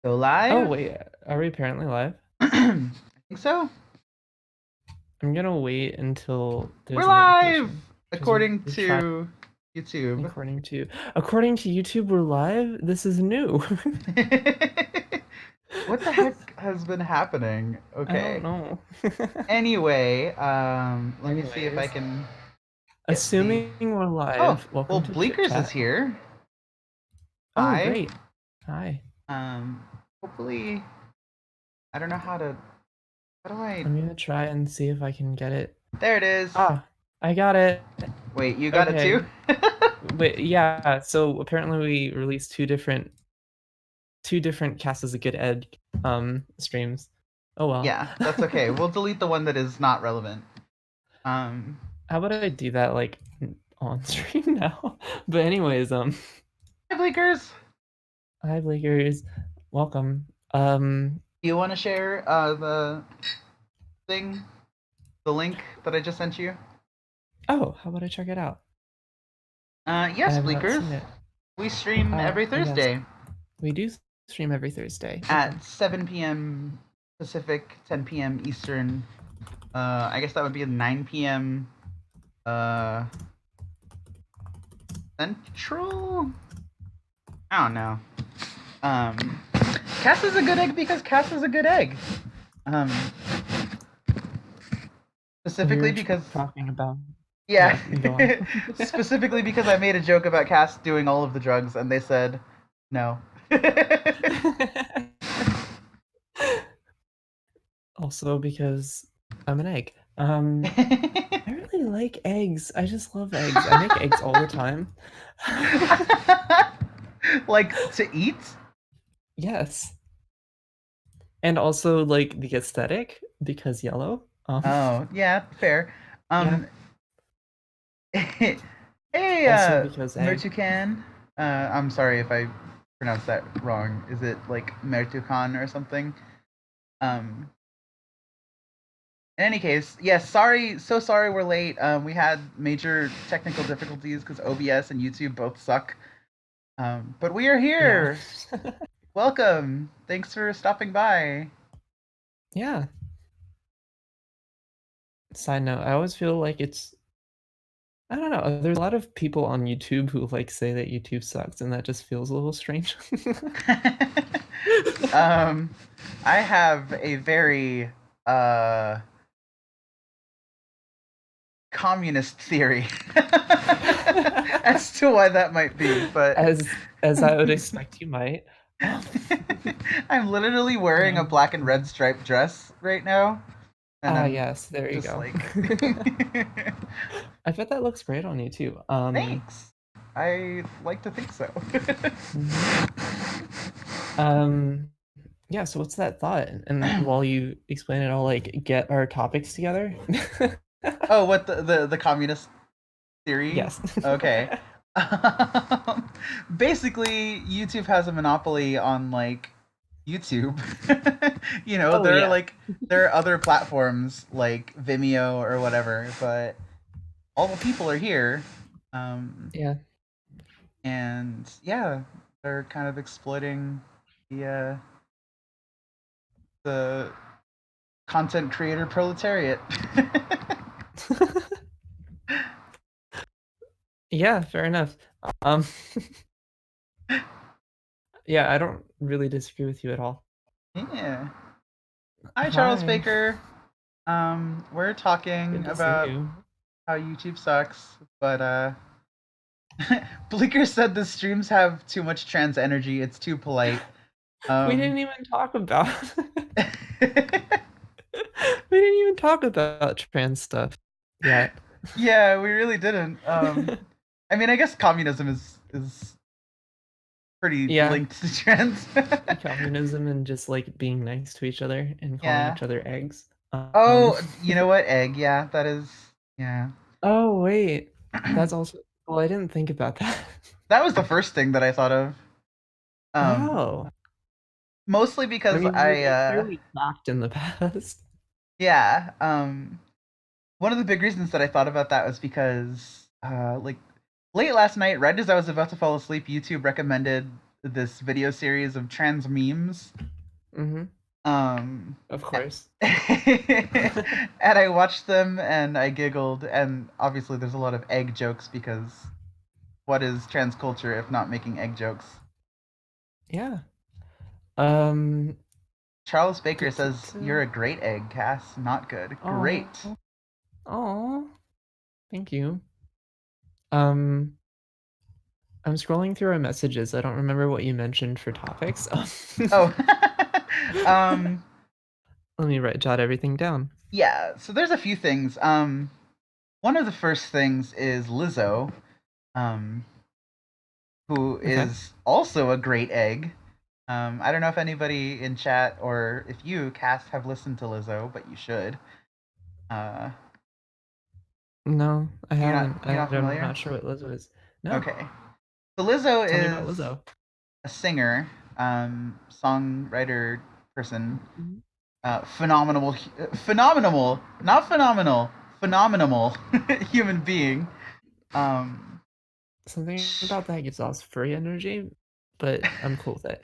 Go Oh live? wait, are we apparently live? I think so. I'm gonna wait until We're there's a live notification because according we're trying to YouTube. according to YouTube we're live. This is new. What the heck has been happening? I don't Okay. know. Anyway, let me see if I Anyways, can get the. assuming we're Oh, live, well, welcome to Chit Bleakers is Chat. here. Oh, Hi. great. Hi. Um, hopefully, I don't know how to. How do I? I'm gonna try and see if I can get it. There it is. Ah, I got it. Wait, you got it too? Okay. Wait, yeah, so apparently we released two different Cast as a Good Egg streams. Oh well. Yeah, that's okay. We'll delete the one that is not relevant. Um, How about I do that like on stream now? But anyways, Hi, Bleakers. hi Blakers, welcome. Do you want to share the thing, the link that I just sent you? Oh, how about I check it out? I Yes, have not Bleakers. seen it. We stream every Yes, Thursday we do stream every Thursday. Okay. at 7 p.m. Pacific, 10 p.m. Eastern. I guess that would be 9 p.m. Uh, Central. I don't know. Um, Cass is a good egg because Cass is a good egg. Um, We specifically were because talking about. yeah, Yeah, go on. specifically because I made a joke about Cass doing all of the drugs, and they said no. Also because I'm an egg. I really like eggs. I just love eggs. I make eggs all the time. Like to eat? Yes. And also like the aesthetic because yellow. Oh, yeah, fair. Yeah. Um, hey, Also because egg. Mertukan. I'm sorry if I pronounced that wrong. Is it like Mertukan or something? Um, in any case, yes, sorry, so sorry we're late. We had major technical difficulties because OBS and YouTube both suck. But we are Yeah. here. Welcome. Thanks for stopping by. Yeah. Side note, I always feel like I don't know, there's a lot of people on YouTube who like say that YouTube sucks and that just feels a little strange. um, I have a very uh communist theory as to why that might be, but As I would expect you might. Um, I'm literally wearing a black and red yeah. striped dress right now, and I'm Yes, there you just go. like, I bet that looks great on you too. thanks. I like to think so. Mhm. Um, yeah, so what's that thought? And while you explain it, I'll like get our topics together. Oh, what the communist theory? Yes. Okay. Basically, YouTube has a monopoly on like YouTube. Oh There are yeah. like there are other platforms like Vimeo or whatever, but all the people are here. Um, Yeah. and yeah, they're kind of exploiting the the content creator proletariat. Yeah, fair enough. Um, yeah, I don't really disagree with you at all. Yeah. Hi, Charles Hi. Baker. We're Good talking to see about you. how YouTube sucks, but Bleaker said the streams have too much trans energy. It's too polite. We Um, didn't even talk about we didn't even talk about trans stuff yet. yeah, we really didn't. I mean, I guess communism is pretty Yeah, linked to trans. communism and just like being nice to each other and calling Yeah. each other eggs. Um, Oh, you know what? Egg. Yeah, that is. Yeah. oh wait, that's also well, I didn't think about that. That was the first thing that I thought of. Um, Oh, Mostly I because mean, I we clearly talked in the past. yeah. One of the big reasons that I thought about that was because like late last night, right as I was about to fall asleep, YouTube recommended this video series of trans memes. Mm-hmm. Um, Of course. and I watched them and I giggled. And obviously, there's a lot of egg jokes because what is trans culture if not making egg jokes? Yeah. Um, Charles Baker to, to, says, "You're to... a great egg, Cass. Not good. Great." Oh, oh, thank you. Um, I'm scrolling through our messages. I don't remember what you mentioned for topics. Oh, um, Let me jot everything down. yeah. So there's a few things. One of the first things is Lizzo, um, who Okay. is also a great egg. I don't know if anybody in chat or if you, Cass, have listened to Lizzo, but you should. Uh, No, I haven't. you're not I'm familiar? not sure what Lizzo is. No, Okay. So Lizzo tell me about is Lizzo. a singer, songwriter person. Mhm. Phenomenal, not phenomenal, phenomenal human being. Um, Something about that gives off furry energy, but I'm cool with it.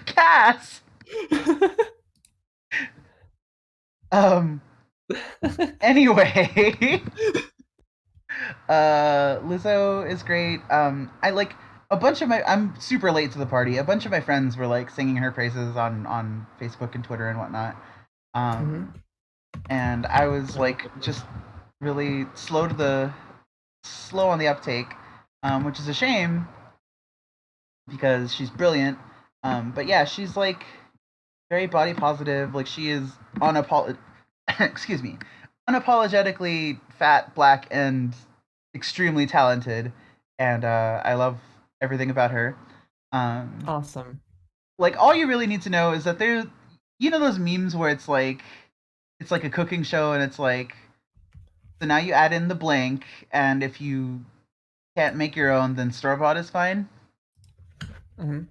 Cass. Um. Anyway, Lizzo is great. I like a bunch of my. I'm super late to the party. A bunch of my friends were like singing her praises on Facebook and Twitter and whatnot. Hmm. And I was Oh like goodness. just really slow on the uptake, which is a shame because she's brilliant. But yeah, she's like very body positive. Like she is excuse me, unapologetically fat, black, and extremely talented. And I love everything about her. Um, Awesome. like all you really need to know is that there, you know, those memes where it's like a cooking show, and it's like, so now you add in the blank, and if you can't make your own, then store bought is fine. Hmm.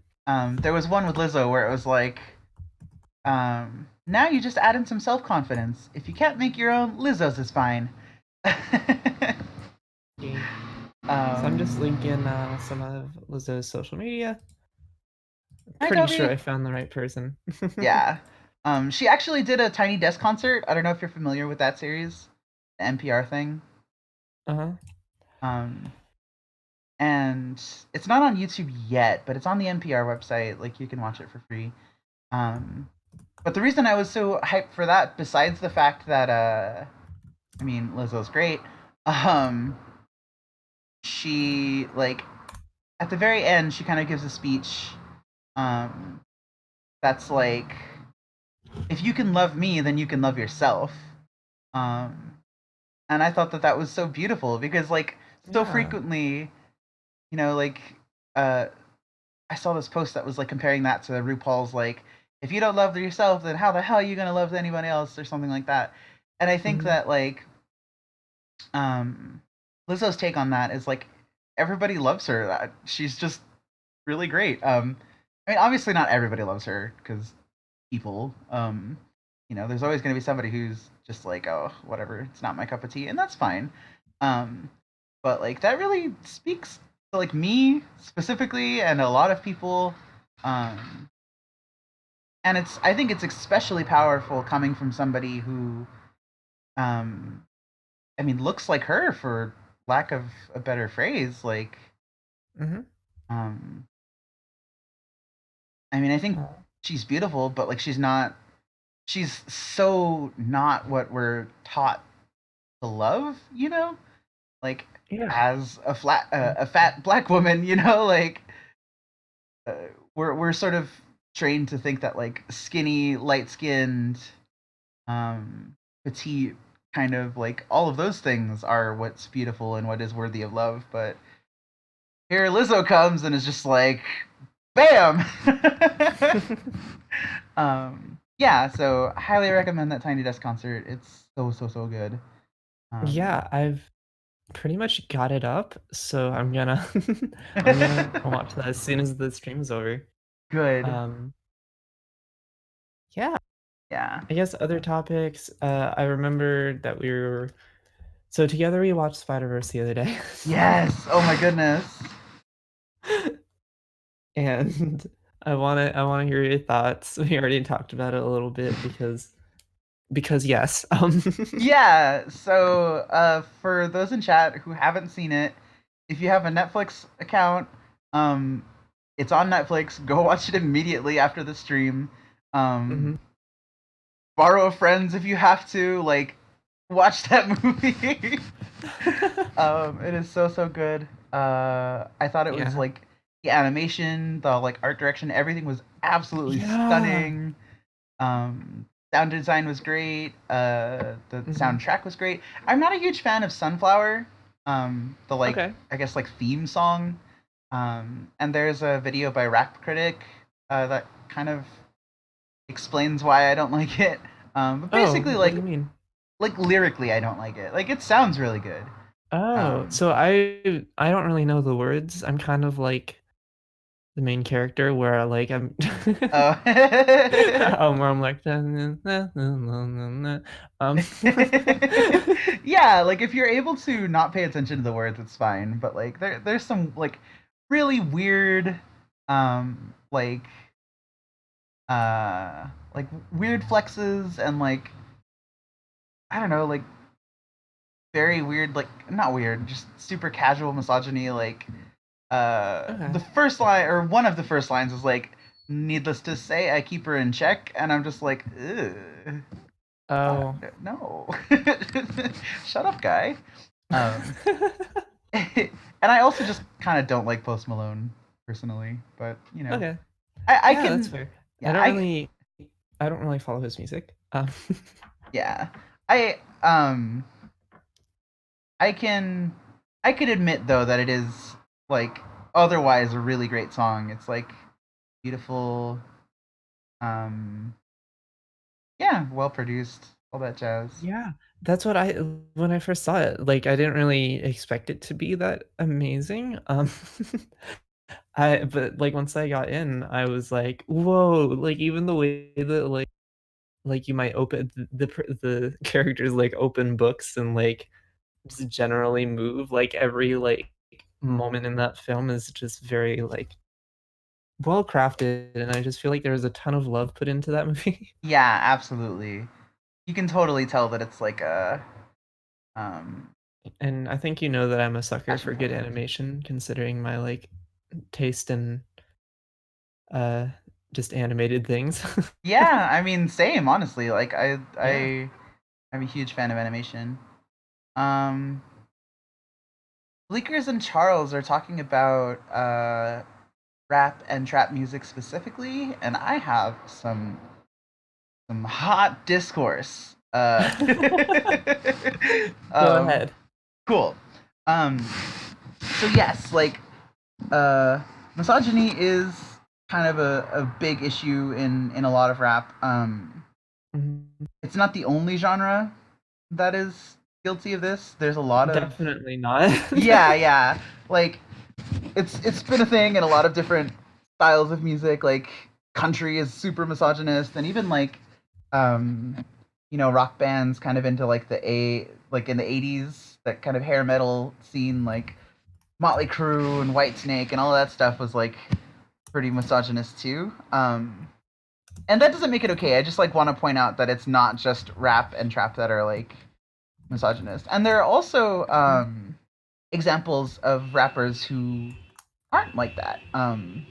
There was one with Lizzo where it was like, now you just add in some self confidence. If you can't make your own, Lizzo's is fine. So I'm just um, linking some of Lizzo's social media. Hi, Pretty sure Toby. I found the right person. Yeah. She actually did a Tiny Desk concert. I don't know if you're familiar with that series, the NPR thing. Uh-huh. Um, and it's not on YouTube yet, but it's on the NPR website. Like you can watch it for free. Um, but the reason I was so hyped for that, besides the fact that I mean Lizzo's great, um, she like at the very end she kind of gives a speech, um, that's like, if you can love me, then you can love yourself. Um, and I thought that that was so beautiful because like so Yeah. frequently, you know, like uh, I saw this post that was like comparing that to RuPaul's like, if you don't love yourself, then how the hell are you gonna love anybody else or something like that. And I think Hmm. that like Lizzo's take on that is like everybody loves her. That she's just really great. I mean, obviously not everybody loves her because people, you know, there's always going to be somebody who's just like, oh, whatever, it's not my cup of tea, and that's fine. Um, but like that really speaks to like me specifically and a lot of people. Um, and it's I think it's especially powerful coming from somebody who, um, I mean, looks like her for lack of a better phrase. Like, Hmm. um, I mean, I think Oh, she's beautiful, but like she's not. She's so not what we're taught to love. You know, like yeah. as a fat black woman. You know, like uh, we're sort of trained to think that like skinny, light skinned, petite, kind of like all of those things are what's beautiful and what is worthy of love. But here Lizzo comes and is just like, bam. Yeah, so highly recommend that Tiny Desk concert. It's so good. Um, Yeah, I've pretty much got it up, so I'm gonna I'm gonna watch that as soon as the stream's over. good. Um, yeah, Yeah. I guess other topics. I remember that we were so together we watched Spider-Verse the other day. Yes. Oh my goodness. and I wanna hear your thoughts. We already talked about it a little bit because yes. Yeah, so for those in chat who haven't seen it, if you have a Netflix account, um, it's on Netflix. Go watch it immediately after the stream. Um, Mhm. borrow a friend's if you have to. Like, watch that movie. It is so so good. I thought it was Yeah. like the animation, the like art direction, everything was absolutely Yeah. stunning. Sound design was great. The Mhm. soundtrack was great. I'm not a huge fan of Sunflower. The like Okay. I guess like theme song. And there's a video by Rap Critic that kind of explains why I don't like it. But Oh, basically what do you mean? like lyrically I don't like it. Like it sounds really good. Oh, Um, so I don't really know the words. I'm kind of like the main character where like I'm oh. where I'm like Yeah, like if you're able to not pay attention to the words, it's fine. But like there's some like really weird, um, like like weird flexes and like I don't know, like very weird, like not weird, just super casual misogyny. Like the Okay. first line or one of the first lines is like, "Needless to say, I keep her in check," and I'm just like, ugh. What? Oh. No. Shut up, guy. Um, and I also just kind of don't like Post Malone personally, but you know, Okay. I Yeah, that's can, fair. yeah, I I don't really follow his music. yeah, I I can I could admit though that it is like otherwise a really great song. It's like beautiful, um, yeah, well produced, all that jazz. Yeah, that's what I when I first saw it, like, I didn't really expect it to be that amazing, but, like, once I got in, I was like, "Whoa," like, even the way that, like, you might open the characters, like, open books and, like, just generally move, like, every, like, moment in that film is just very, like, well crafted, and I just feel like there was a ton of love put into that movie. Yeah, absolutely. You can totally tell that it's like a And I think you know that I'm a sucker passion for good project. animation considering my, like, taste in, uh, just animated things. Yeah, I mean, same, honestly. Like Yeah. I'm a huge fan of animation. Um Bleakers and Charles are talking about rap and trap music specifically, and I have some hot discourse. Go um ahead. cool. Um so yes, like uh misogyny is kind of a big issue in a lot of rap. Mhm. It's not the only genre that is guilty of this. There's a lot of Definitely not. yeah, yeah. Like it's been a thing in a lot of different styles of music. Like country is super misogynist, and even like um, rock bands kind of into like like in the '80s, that kind of hair metal scene, like Motley Crue and Whitesnake and all that stuff was like pretty misogynist too. And that doesn't make it okay. I just like want to point out that it's not just rap and trap that are like misogynist, and there are also examples of rappers who aren't like that. Um,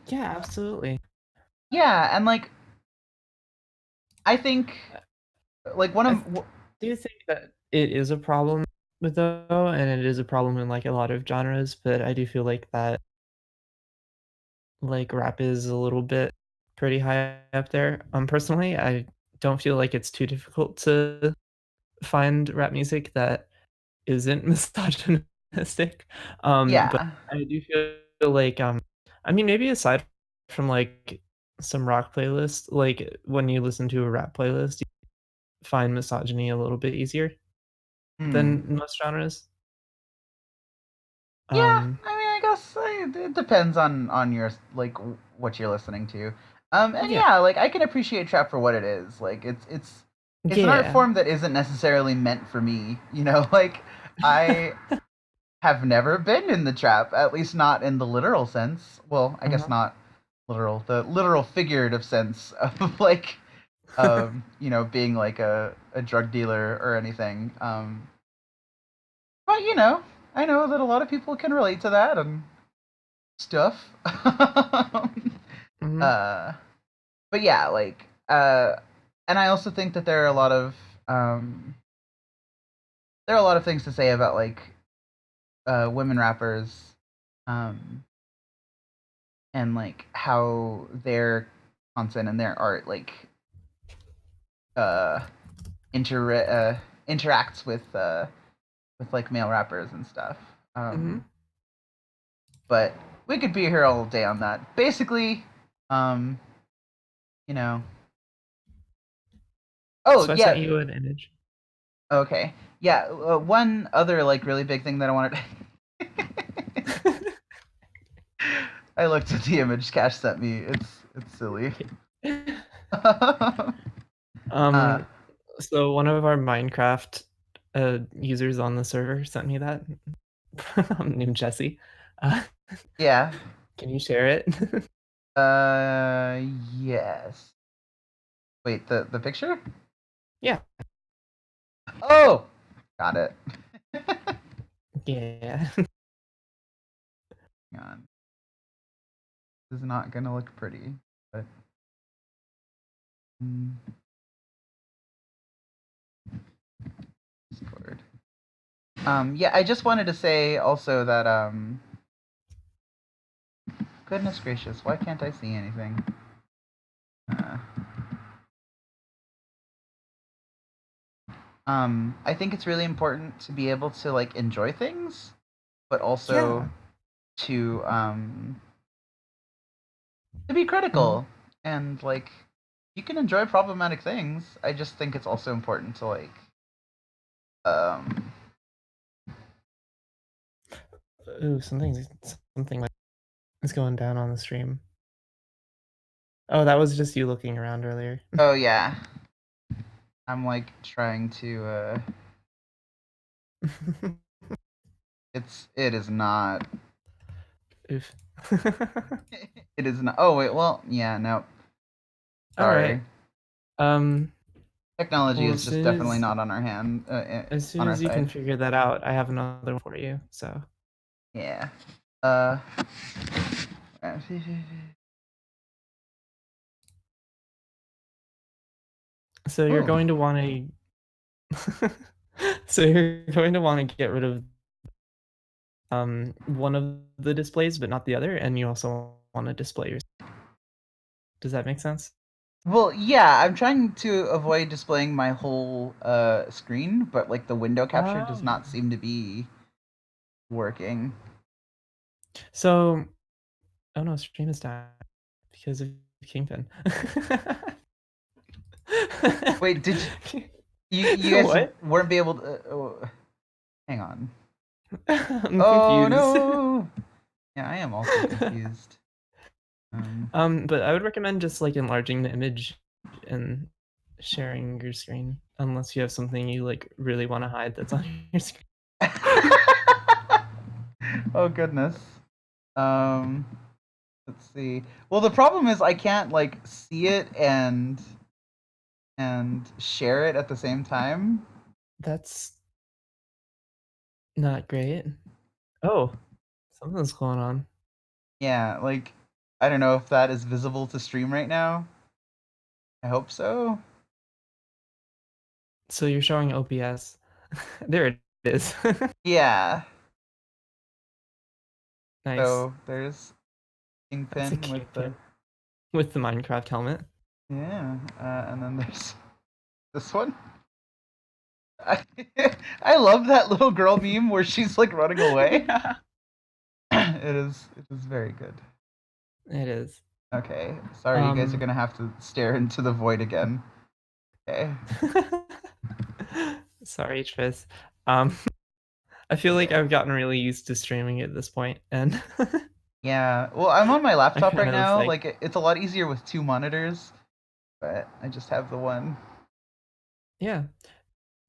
Yeah, absolutely. yeah, and like I think like one I of do think that it is a problem with though, and it is a problem in, like, a lot of genres, but I do feel like that, like, rap is a little bit pretty high up there. Personally, I don't feel like it's too difficult to find rap music that isn't misogynistic, but yeah, I do feel like, I mean, maybe aside from, like, some rock playlists, like, when you listen to a rap playlist, you find misogyny a little bit easier hmm. than most genres. Yeah. Um, I mean, I guess it depends on your like what you're listening to. And yeah. yeah, like I can appreciate trap for what it is. Like it's an art Yeah. form that isn't necessarily meant for me. You know, like I have never been in the trap, at least not in the literal sense. Well, I guess Uh-huh. not literal, the literal figurative sense of like being like a drug dealer or anything. But I know that a lot of people can relate to that and stuff. Hmm. uh, but yeah, and I also think that um, there are a lot of things to say about like women rappers, um, and like how their content and their art like uh, inter interacts with like male rappers and stuff. Hmm. But we could be here all day on that. Basically, um, you know. Oh So I sent yeah. you an image. Okay. Yeah. One other like really big thing that I wanted. I looked at the image Cash sent me. It's silly. Okay. uh, Um, so one of our Minecraft users on the server sent me that, named Jesse. Uh, yeah. can you share it? Yes. Wait, the picture? Yeah. Oh, got it. Yeah. Hang on. This is not gonna look pretty, but Discord. Yeah, I just wanted to say also that goodness gracious, why can't I see anything? Uh, I think it's really important to be able to like enjoy things, but also Yeah. to be Mhm. critical and like you can enjoy problematic things. I just think it's also important to like um Ooh, something like is going down on the stream. Oh, that was just you looking around earlier. oh yeah, I'm like trying to it is not Oof. it is not. Oh wait, well, yeah, no. All right. Sorry. Um, Technology well, is just definitely not on our hand as soon on our as you can side. figure that out, I have another one for you. So, Yeah. Uh so you're Oh. going to want to, so you're going to want to get rid of one of the displays, but not the other, and you also want to display your. Does that make sense? Well, yeah, I'm trying to avoid displaying my whole screen, but like the window capture does Oh. not seem to be working. So, oh no, stream is down because of Kingpin. Wait, did you guys What? weren't be able to hang on. I'm Oh confused. no. Yeah, I am also confused. But I would recommend just like enlarging the image and sharing your screen, unless you have something you like really want to hide that's on your screen. Oh goodness. Um let's see. Well, the problem is I can't like see it and share it at the same time. That's not great. Oh, something's going on. Yeah, like I don't know if that is visible to stream right now. I hope so. So you're showing OBS. There it is. Yeah. Nice. So there's That's a Kingpin with the kingpin with the Minecraft helmet. yeah, and then there's this one. I, I love that little girl meme where she's like running away. Yeah, It is very good. it is. Okay, sorry, you guys are Um, gonna have to stare into the void again. Okay. sorry, Tris. Um, I feel like Okay. I've gotten really used to streaming at this point, and Yeah. Well, I'm on my I laptop right kind of was now. like, Like it's a lot easier with two monitors, but I just have the one. yeah.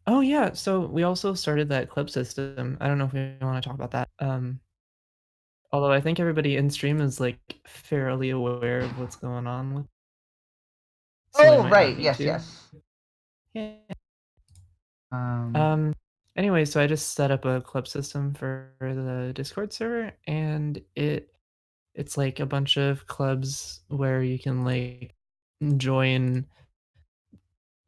Oh yeah, so we also started that clip system. I don't know if we want to talk about that. Um, although I think everybody in stream is like fairly aware of what's going on with, so they Oh, might not right. need Yes, to. yes. Yeah. Um, Um, anyway, so I just set up a club system for the Discord server, and it's like a bunch of clubs where you can like join,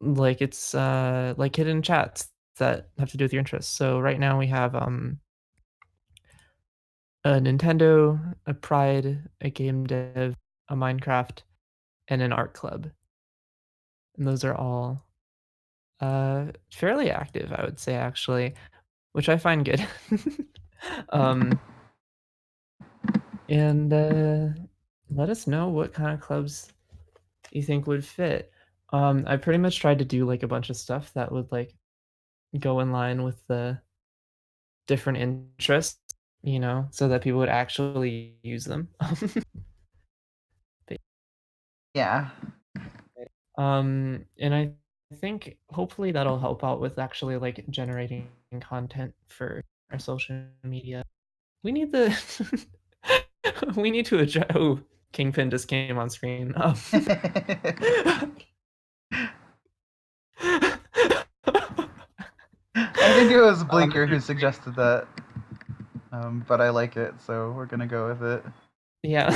like it's like hidden chats that have to do with your interests. So right now we have a Nintendo, a Pride, a game dev, a Minecraft, and an art club. And those are all fairly active, I would say actually, which I find good. um and let us know what kind of clubs you think would fit. I pretty much tried to do like a bunch of stuff that would like go in line with the different interests, so that people would actually use them. But, yeah. and I think hopefully that'll help out with actually like generating content for our social media. We need the we need to adjust. Oh, Kingpin just came on screen. I think it was On Bleaker who the suggested that, but I like it, so we're gonna go with it. Yeah.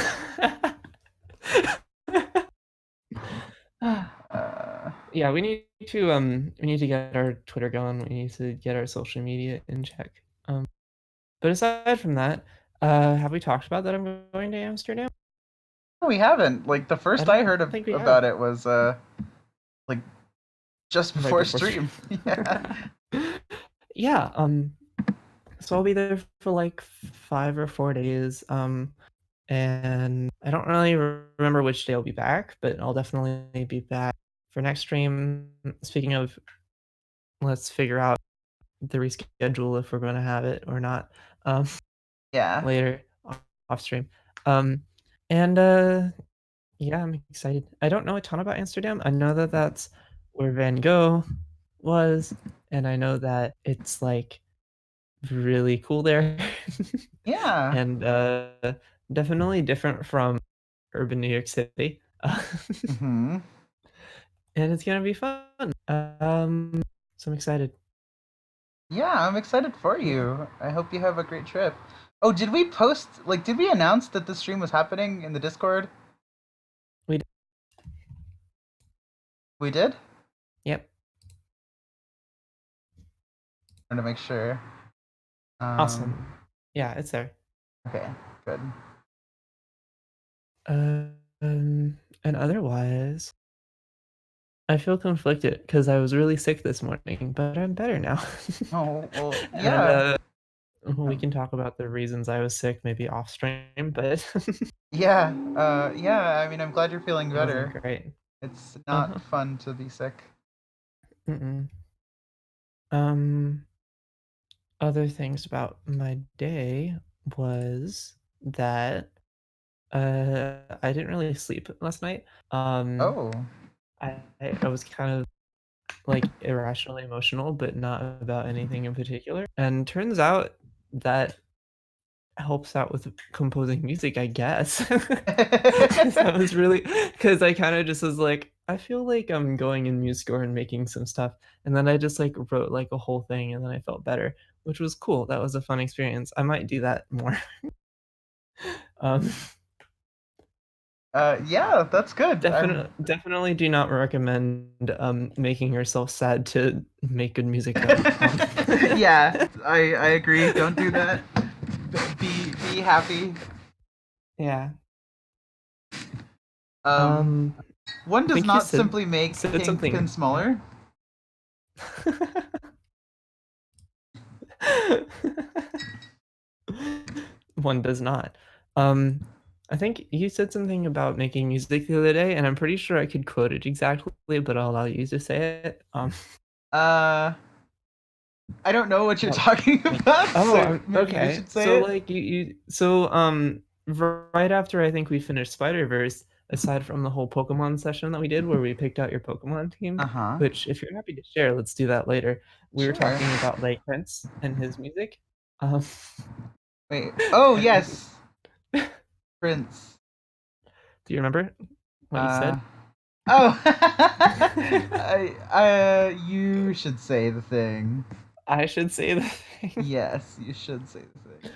Uh, Yeah, we need to get our Twitter going. We need to get our social media in check. But aside from that, have we talked about that I'm going to Amsterdam? we haven't. Like the I first I don't heard think we have. about it was like just Right before before stream. Yeah. Yeah, so I'll be there for like 5 or 4 days. And I don't really remember which day I'll be back, but I'll definitely be back for next stream. Speaking of, let's figure out the reschedule if we're going to have it or not, um, Yeah. later off stream. Um, and yeah, I'm excited. I don't know a ton about Amsterdam. I know that that's where Van Gogh was, and I know that it's like really cool there, Yeah. and definitely different from urban New York City. Hmm. And it's gonna be fun. So I'm excited. Yeah, I'm excited for Yeah, you. I hope you have a great trip. Oh, did we post, like, did we announce that the stream was happening in the Discord? we We did? yep, I want to make sure. Um, awesome. Yeah, it's there. okay, good. And otherwise, I feel conflicted because I was really sick this morning, but I'm better now. Oh, well, And yeah. we Um, can talk about the reasons I was sick maybe off stream, but yeah, yeah, I mean, I'm glad you're feeling it wasn't better. great. It's Uh-huh. not fun to be sick. Mm-mm. Um, other things about my day was that I didn't really sleep last night. Um, Oh. I was kind of like irrationally emotional, but not about anything in particular. And turns out that helps out with composing music, I guess. 'Cause I was really, because I kind of just was like, I feel like I'm going in MuseScore and making some stuff. And then I just like wrote like a whole thing and then I felt better, which was cool. That was a fun experience. I might do that more. Um, Yeah, that's good. definitely do not recommend making yourself sad to make good music though. Yeah, I agree. Don't do that. Be happy. Yeah. Um, Um, one I does think you not simply make said Kingpin something. smaller. One does not. Um, I think you said something about making music the other day, and I'm pretty sure I could quote it exactly, but I'll allow you to say it. Uh, I don't know what you're Well, talking about, oh, so maybe you okay. should say So it. like right after I think we finished Spider-Verse, aside from the whole Pokemon session that we did where we picked out your Pokemon team, Uh-huh. which if you're happy to share, let's do that later. We were Sure. talking about like Prince and his music. Um Wait. Oh And yes, Prince. do you remember what he said? Uh. Oh. You should say the thing. I should say the thing. Yes, you should say the thing.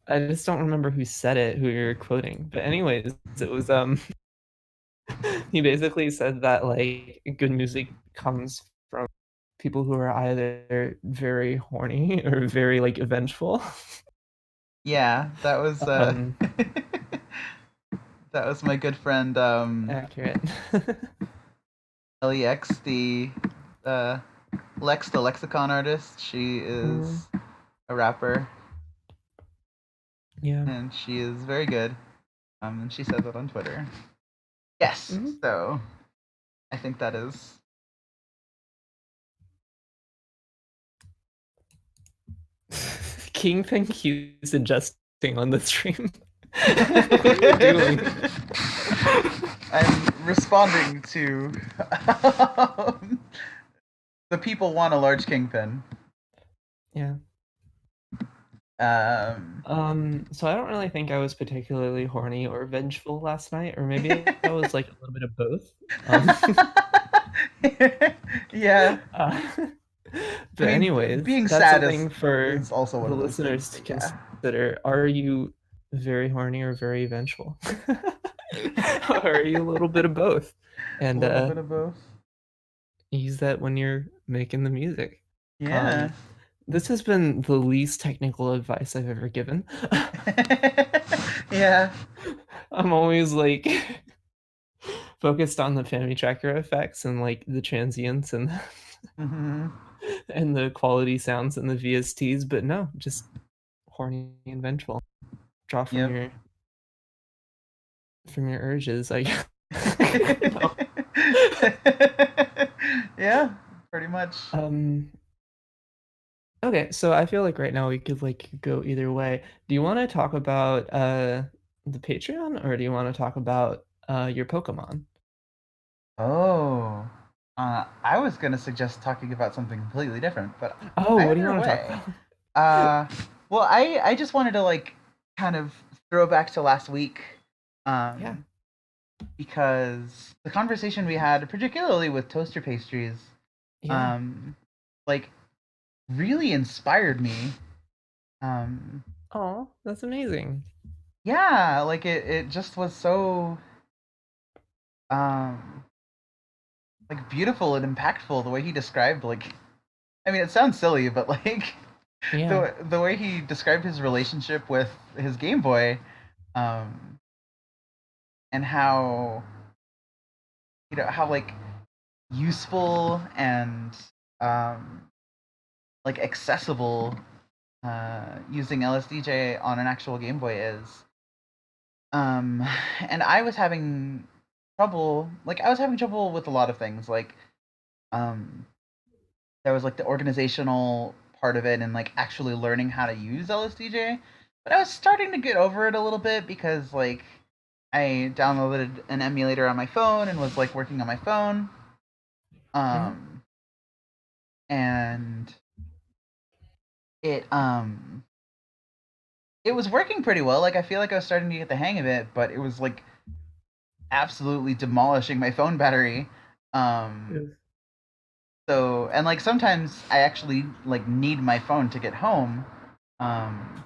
I just don't remember who said it, who you're quoting. But anyways, it was he basically said that like good music comes from people who are either very horny or very like vengeful. Yeah, that was Um, that was my good friend accurate. Lex, the uh Lex, the lexicon artist. She Mm, is a rapper yeah. and she is very good. And she says it on Twitter. Yes. Mhm. So I think that is King, thank you suggesting on the stream. What are you doing? I'm responding to the people want a large kingpin. Yeah. Um So I don't really think I was particularly horny or vengeful last night, or maybe I was like a little bit of both. yeah. uh, I but mean, anyways, being that's sad something for is also one the of those things, listeners to but yeah. consider. Are you very horny or very vengeful? Or are you a little bit of both? A And little bit of both. use that when you're making the music. Yeah. Um, this has been the least technical advice I've ever given. Yeah. I'm always like focused on the family tracker effects and like the transients and Hmm. and the quality sounds and the VSTs, but no, just horny and vengeful. Draw Yep. from your urges, I guess. I don't know. Yeah, pretty much. Um, okay, so I feel like right now we could like go either way. Do you want to talk about the Patreon or do you want to talk about your Pokemon? Oh. I was gonna suggest talking about something completely different, but Oh, what do you either want to talk way. about? Uh, well, I just wanted to like kind of throw back to last week, Yeah. um, because the conversation we had, particularly with toaster pastries, Yeah. um, like really inspired me. Um, Oh, that's amazing. yeah, like it just was so um like beautiful and impactful the way he described like I mean it sounds silly, but like Yeah. the way he described his relationship with his Game Boy, um, and how how like useful and um like accessible using LSDJ on an actual Game Boy is. Um, and I was having trouble with a lot of things. Like, um, there was like the organizational part of it and like actually learning how to use LSDJ. But I was starting to get over it a little bit because like I downloaded an emulator on my phone and was like working on my phone. Mhm. Um, and it it was working pretty well. Like I feel like I was starting to get the hang of it, but it was like absolutely demolishing my phone battery. Um, Yes. so and like sometimes I actually like need my phone to get home, um,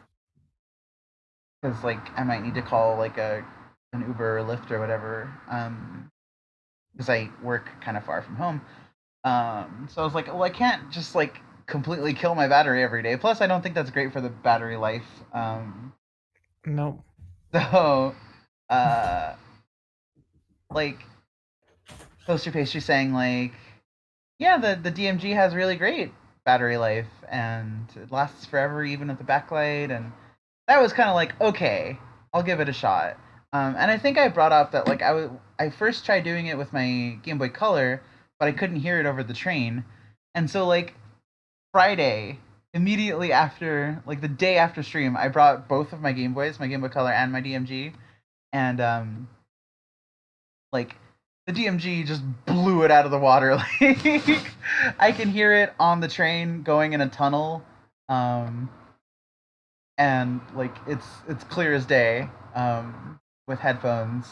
because like I might need to call like a an Uber or Lyft or whatever, because I work kind of far from home. So I was like, well, I can't just like completely kill my battery every day. Plus, I don't think that's great for the battery life. No. So, uh, like Toaster Pastry saying like, yeah, the DMG has really great battery life and it lasts forever even with the backlight, and that was kind of like okay, I'll give it a shot. And I think I brought up that like I first tried doing it with my Game Boy Color, but I couldn't hear it over the train, and so like Friday, immediately after like the day after stream, I brought both of my Game Boys, my Game Boy Color and my DMG, and like the DMG just blew it out of the water. Like I can hear it on the train going in a tunnel. Um, and like it's clear as day with headphones.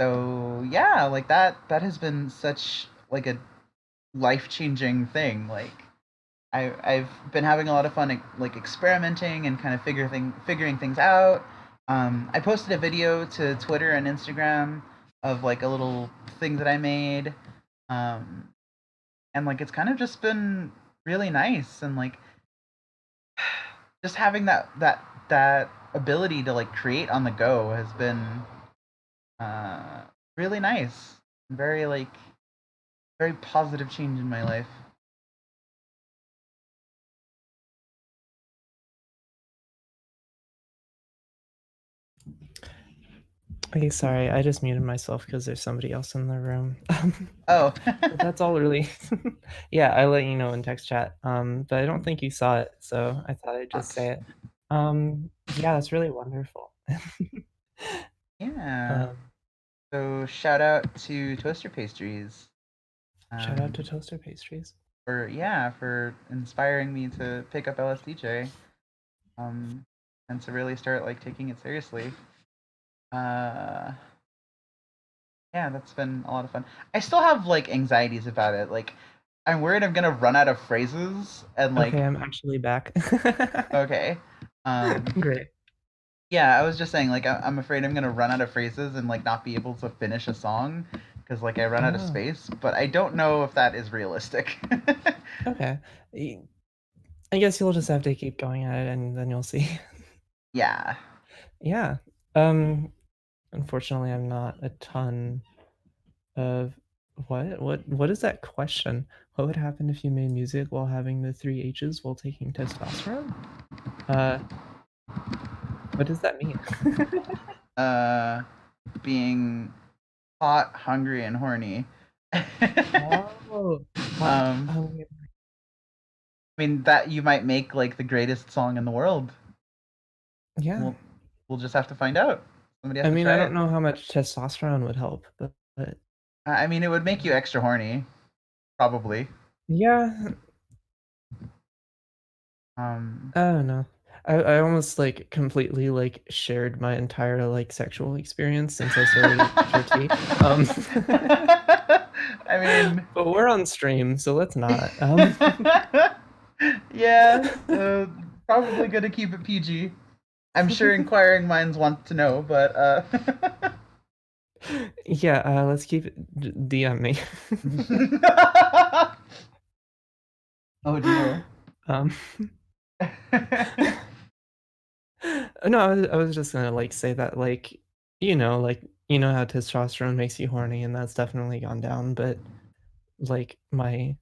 So yeah, like that has been such like a life changing thing. Like I've been having a lot of fun like experimenting and kind of figuring things out. I posted a video to Twitter and Instagram of like a little thing that I made, um, and like it's kind of just been really nice and like just having that ability to like create on the go has been uh, really nice. Very like very positive change in my life. Okay, sorry, I just muted myself because there's somebody else in the room. Oh, But that's all really. Yeah, I let you know in text chat. But I don't think you saw it, so I thought I'd just say it. Yeah, that's really wonderful. yeah. Um, So shout out to Toaster Pastries, Shout out to um, Toaster Pastries. for inspiring me to pick up LSDJ, um, and to really start like taking it seriously. Uh, yeah, that's been a lot of fun. I still have like anxieties about it. Like, I'm worried I'm gonna run out of phrases and Okay, like I'm actually back. okay, Great. yeah, I was just saying like I'm afraid I'm gonna run out of phrases and like not be able to finish a song because like I run out of Oh, space. But I don't know if that is realistic. okay. Y- I guess you'll just have to keep going at it and then you'll see. Yeah. Yeah. Um, Unfortunately, I'm not a ton of what is that question? What would happen if you made music while having the three H's while taking testosterone? Uh, what does that mean? Uh, being hot, hungry, and horny. Oh, hot. I mean that you might make like the greatest song in the world. Yeah. We'll we'll just have to find out. Somebody has I to mean, I try don't it. know how much testosterone would help, but I mean, it would make you extra horny, probably. yeah, Um. I don't know. I almost like completely like shared my entire like sexual experience since I started at HRT. I mean, But we're on stream, so let's not. yeah, probably gonna keep it PG. I'm sure inquiring minds want to know, but Yeah, let's keep it DM me. oh dear. Um, no, I was just gonna like say that like you know how testosterone makes you horny, and that's definitely gone down. But like my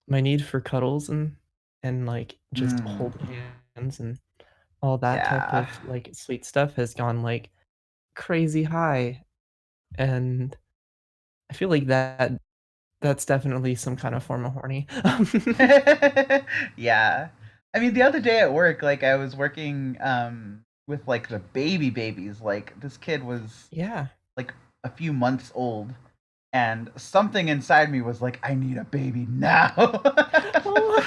need for cuddles and like just Mm, holding hands and all that type yeah. of like sweet stuff has gone like crazy high, and I feel like that's definitely some kind of form of horny. Yeah. I mean, the other day at work, like I was working with like the babies. Like this kid was Yeah. like a few months old, and something inside me was like, I need a baby now. Oh.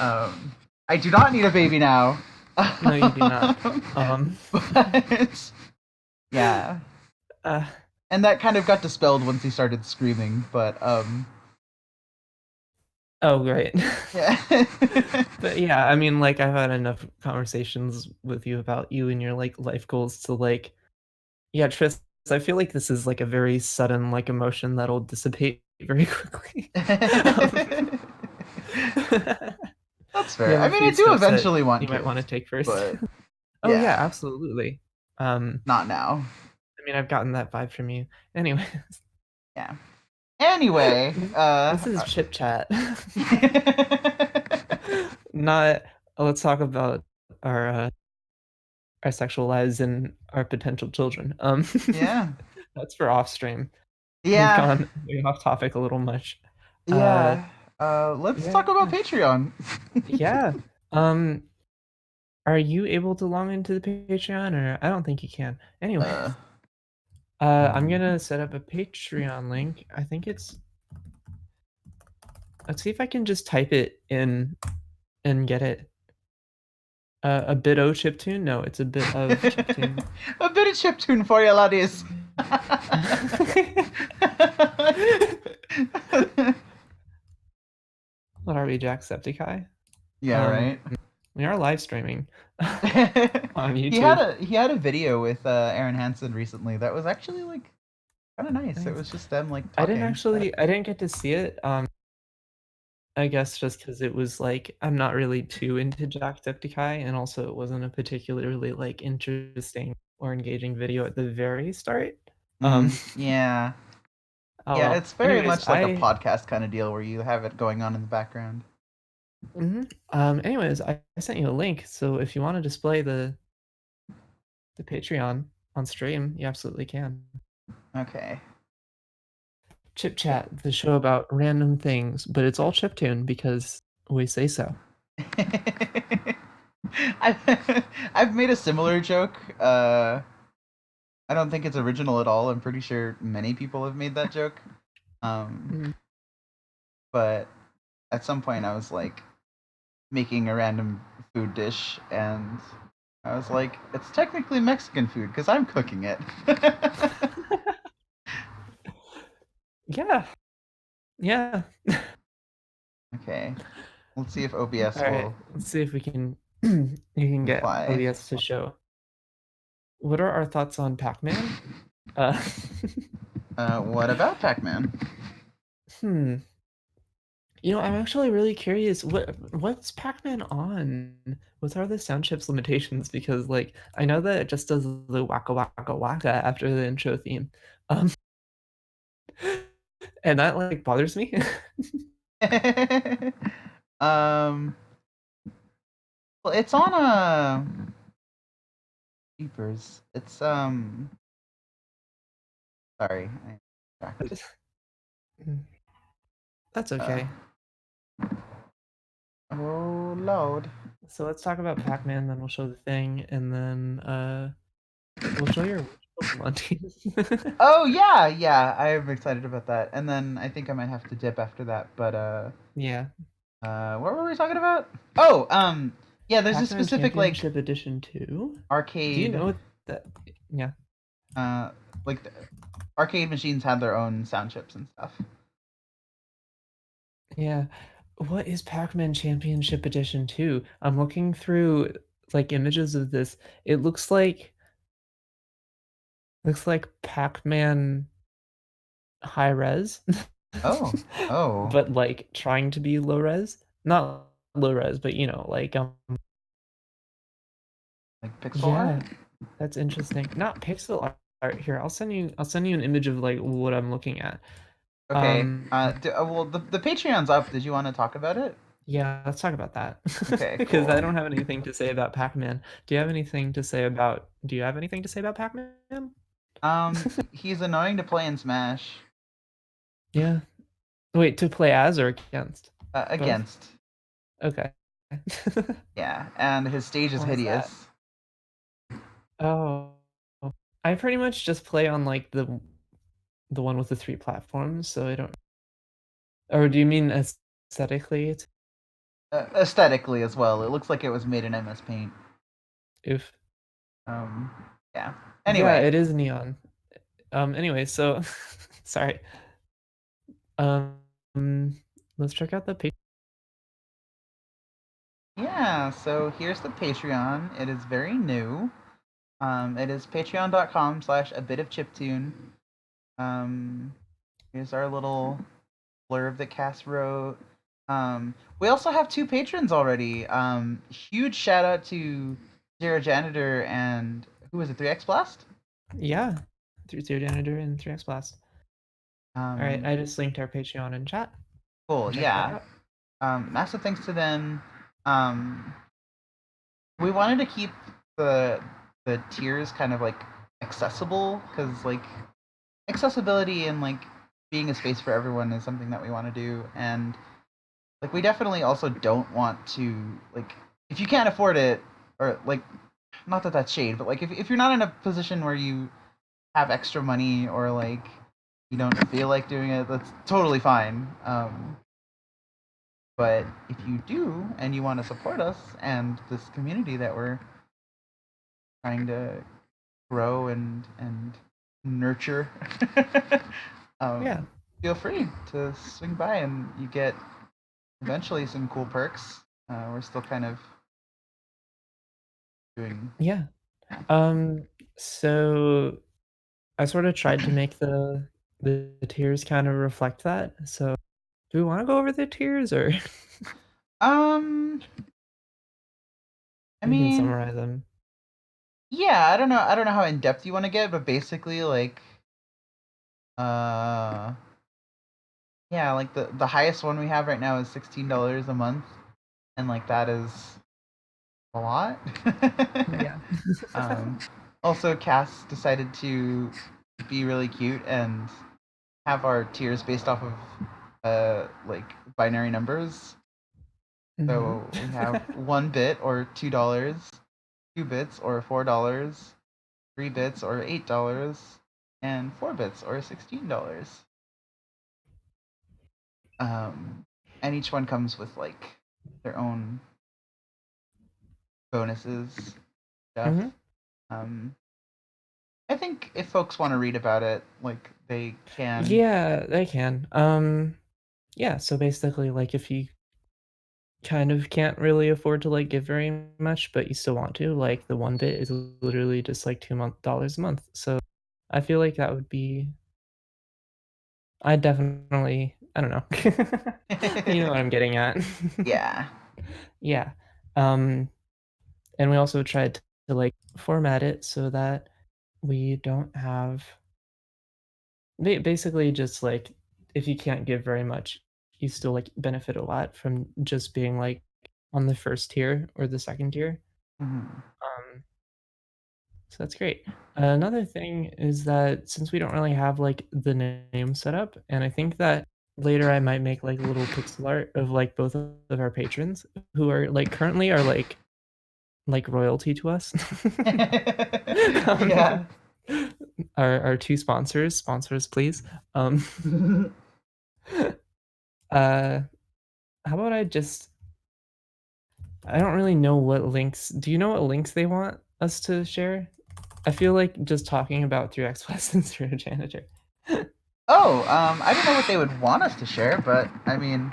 um, I do not need a baby now. No, you do not. But yeah, uh, and that kind of got dispelled once he started screaming. But oh, great. yeah. But yeah, I mean, like I've had enough conversations with you about you and your like life goals to like, yeah, Tris, I feel like this is like a very sudden like emotion that'll dissipate very quickly. Um, That's you fair. have I a mean, few I do steps that eventually you want might want to kids, take first. but Oh yeah, yeah, absolutely. Um, not now. I mean, I've gotten that vibe from you. Anyway, Yeah. Anyway, this is chip chat. Not. Let's talk about our uh, our sexual lives and our potential children. yeah, That's for off stream. We've yeah, gone way off topic a little much. Uh, yeah. Let's talk yeah, about Patreon. yeah. Um, are you able to log into the Patreon, or I don't think you can. Anyway, uh, I'm gonna set up a Patreon link. I think it's. Let's see if I can just type it in and get it. A bit of chiptune? No, it's a bit of chiptune. A bit of chiptune for you, laddies. What are we, Jacksepticeye? Yeah, Um, right. we are live streaming on he had YouTube. a video with Aaron Hansen recently that was actually like kind of nice. It Nice. was just them like I didn't talking. actually, I didn't get to see it. I guess just because it was like I'm not really too into Jacksepticeye, and also it wasn't a particularly like interesting or engaging video at the very start. Um, Yeah. oh Yeah, well. it's very Anyways, much like a podcast kind of deal where you have it going on in the background. anyways, I sent you a link, so if you want to display the Patreon on stream, you absolutely can. Okay. Chip Chat, the show about random things, but it's all chiptune because we say so. I've made a similar joke. I don't think it's original at all. I'm pretty sure many people have made that joke. Um, Mm. but at some point, I was like making a random food dish, and I was like, it's technically Mexican food because I'm cooking it. Yeah, yeah. Okay, let's see if OBS All right, will let's see if we can you can get comply. OBS to show. What are our thoughts on Pac-Man? Uh, What about Pac-Man? hmm. I'm actually really curious. What's Pac-Man on? What are the sound chips limitations? Because like I know that it just does the waka waka waka after the intro theme, um, and that like bothers me. um, well, it's on a Jeepers. It's sorry, I distracted. That's Uh, okay. oh Lord. So let's talk about Pac-Man, then we'll show the thing, and then we'll show your Pokemon team. Oh yeah, yeah. I'm excited about that. And then I think I might have to dip after that. But Yeah, what were we talking about? Oh, yeah. There's a Pac-Man specific like Championship Edition 2. Do you arcade, know what that? Yeah, uh, like arcade machines had their own sound chips and stuff. yeah. What is Pac-Man Championship Edition 2? I'm looking through like images of this. It looks like Pac-Man high res, Oh, oh, but like trying to be low res. Not low res, but like like pixel art. yeah, that's interesting. Not pixel art here. I'll send you an image of like what I'm looking at. Okay. Um Well, the Patreon's up. Did you want to talk about it? yeah, let's talk about that. Okay, Because cool. I don't have anything to say about Pac-Man. Do you have anything to say about Pac-Man? He's annoying to play in Smash. Yeah. Wait, to play as or against? Both? Against. Okay. Yeah, and his stage is Why is that? hideous. Oh. I pretty much just play on like the one with the three platforms, so I don't. Or do you mean aesthetically? Aesthetically as well. It looks like it was made in MS Paint. If Um, yeah. Yeah, Anyway, it is neon. Anyway, so sorry. Um, let's check out the page. yeah. So here's the Patreon. It is very new. It is patreon.com/slash a bit of chiptune. Um, here's our little blurb that Cass wrote. We also have two patrons already. Huge shout out to Zero Janitor and who was it? 3X Blast. Yeah, 3-0 janitor and 3x blast. All right, Um, I just linked our Patreon in chat. cool. Check that Yeah. out. Massive thanks to them. Um, we wanted to keep the tiers kind of like accessible because like accessibility and like being a space for everyone is something that we want to do, and like we definitely also don't want to like if you can't afford it or like not that that's shade, but like if you're not in a position where you have extra money or like you don't feel like doing it, that's totally fine. But if you do and you want to support us and this community that we're trying to grow and nurture, Yeah. um, feel free to swing by and you get eventually some cool perks. We're still kind of doing. Yeah. Yeah. Um, so I sort of tried to make the tiers kind of reflect that. So do we want to go over the tiers or Um, I we can mean, summarize them? yeah, I don't know. I don't know how in depth you want to get, but basically, like, uh, yeah, like the highest one we have right now is $16 a month, and like that is a lot. Yeah. um, Also, Cass decided to be really cute and have our tiers based off of like binary numbers. Mhm. So we have 1 bit or $2, 2 bits or $4, 3 bits or $8, and 4 bits or $16. Um, and each one comes with like their own bonuses stuff. Mhm. Um, I think if folks want to read about it, like they can. Yeah, they can. Yeah, so basically, like, if you kind of can't really afford to, like, give very much, but you still want to, like, the 1 bit is literally just, like, $2 a month, so I feel like that would be I definitely I don't know. You know what I'm getting at. Yeah. Yeah, um, and we also tried to, like, format it so that we don't have basically just, like, if you can't give very much, you still, like, benefit a lot from just being, like, on the 1st tier or the 2nd tier. Mhm. Um, so that's great. Another thing is that since we don't really have, like, the name set up, and I think that later I might make, like, a little pixel art of, like, both of our patrons who are, like, currently are, like, royalty to us. Um, Yeah. our 2 sponsors, please. Um, uh, how about I don't really know what links do you know what links they want us to share? I feel like just talking about 3x Plus and Zero Janitor. Oh, I don't know what they would want us to share, but I mean,